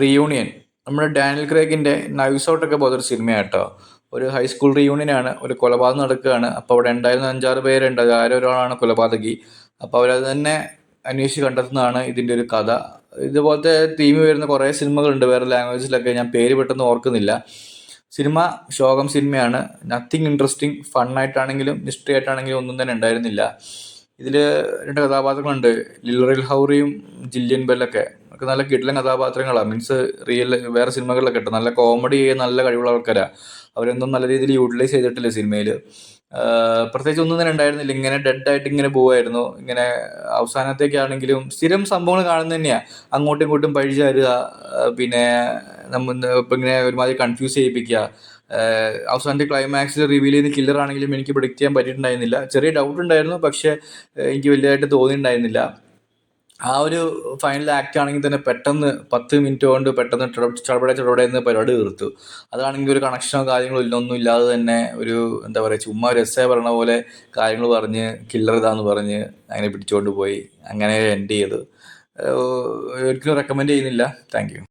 Reunion നമ്മുടെ Daniel ക്രേഗിൻ്റെ knives ഔട്ടൊക്കെ പോലൊരു സിനിമയാട്ടോ. ഒരു ഹൈസ്കൂൾ റീയൂണിയനാണ്. ഒരു കൊലപാതകം നടക്കുകയാണ്. അപ്പോൾ അവിടെ ഉണ്ടായിരുന്ന 5-6 പേരുണ്ട്. അത് ആരോ ഒരാളാണ് കൊലപാതകി. അപ്പോൾ അവരത് തന്നെ അന്വേഷിച്ച് കണ്ടെത്തുന്നതാണ് ഇതിൻ്റെ ഒരു കഥ. ഇതുപോലത്തെ തീം വരുന്ന കുറേ സിനിമകളുണ്ട് വേറെ ലാംഗ്വേജിലൊക്കെ. ഞാൻ പേര് പെട്ടെന്ന് ഓർക്കുന്നില്ല. സിനിമ ശോകം സിനിമയാണ്. Nothing interesting. ഫണ്ണായിട്ടാണെങ്കിലും മിസ്റ്ററി ആയിട്ടാണെങ്കിലും ഒന്നും തന്നെ ഉണ്ടായിരുന്നില്ല. ഇതിൽ 2 കഥാപാത്രങ്ങളുണ്ട്, ലിൽറിൽ ഹൗറിയും ജില്ലിയൻ ബെല്ലൊക്കെ. ഒക്കെ നല്ല കിടിലൻ കഥാപാത്രങ്ങളാണ്. മീൻസ് റിയൽ വേറെ സിനിമകളിലൊക്കെ ഇട്ട് നല്ല കോമഡി ചെയ്യാൻ നല്ല കഴിവുള്ള ആൾക്കാരാണ്. അവരൊന്നും നല്ല രീതിയിൽ യൂട്ടിലൈസ് ചെയ്തിട്ടില്ല സിനിമയിൽ. പ്രത്യേകിച്ച് ഒന്നും തന്നെ ഉണ്ടായിരുന്നില്ല. ഇങ്ങനെ ഡെഡായിട്ട് ഇങ്ങനെ പോവായിരുന്നു. ഇങ്ങനെ അവസാനത്തേക്കാണെങ്കിലും സ്ഥിരം സംഭവങ്ങൾ കാണുന്നത് തന്നെയാണ്. അങ്ങോട്ടും ഇങ്ങോട്ടും പഴിചാരുക, പിന്നെ ഇപ്പം ഇങ്ങനെ ഒരുമാതിരി കൺഫ്യൂസ് ചെയ്യിപ്പിക്കുക. അവസാനത്തെ ക്ലൈമാക്സിൽ റിവീൽ ചെയ്യുന്ന കില്ലർ ആണെങ്കിലും എനിക്ക് പ്രിഡിക്റ്റ് ചെയ്യാൻ പറ്റിയിട്ടുണ്ടായിരുന്നില്ല. ചെറിയ ഡൗട്ട് ഉണ്ടായിരുന്നു, പക്ഷേ എനിക്ക് വലിയതായിട്ട് തോന്നിയിട്ടുണ്ടായിരുന്നില്ല. ആ ഒരു ഫൈനൽ ആക്ട് ആണെങ്കിൽ തന്നെ പെട്ടെന്ന് 10 മിനിറ്റ് കൊണ്ട് പെട്ടെന്ന് ചടപടെ എന്ന് പരിപാടി തീർത്തു. അതാണെങ്കിൽ ഒരു കണക്ഷനോ കാര്യങ്ങളോ ഒന്നും ഇല്ലാതെ തന്നെ ഒരു എന്താ പറയുക, ചുമ്മാ ഒരു എസ്സേ പറഞ്ഞ പോലെ കാര്യങ്ങൾ പറഞ്ഞ് കില്ലർ ഇതാന്ന് പറഞ്ഞ് അങ്ങനെ പിടിച്ചുകൊണ്ട് പോയി. അങ്ങനെ എൻഡ് ചെയ്തു. ഒരിക്കലും റെക്കമെൻഡ് ചെയ്യുന്നില്ല. Thank you.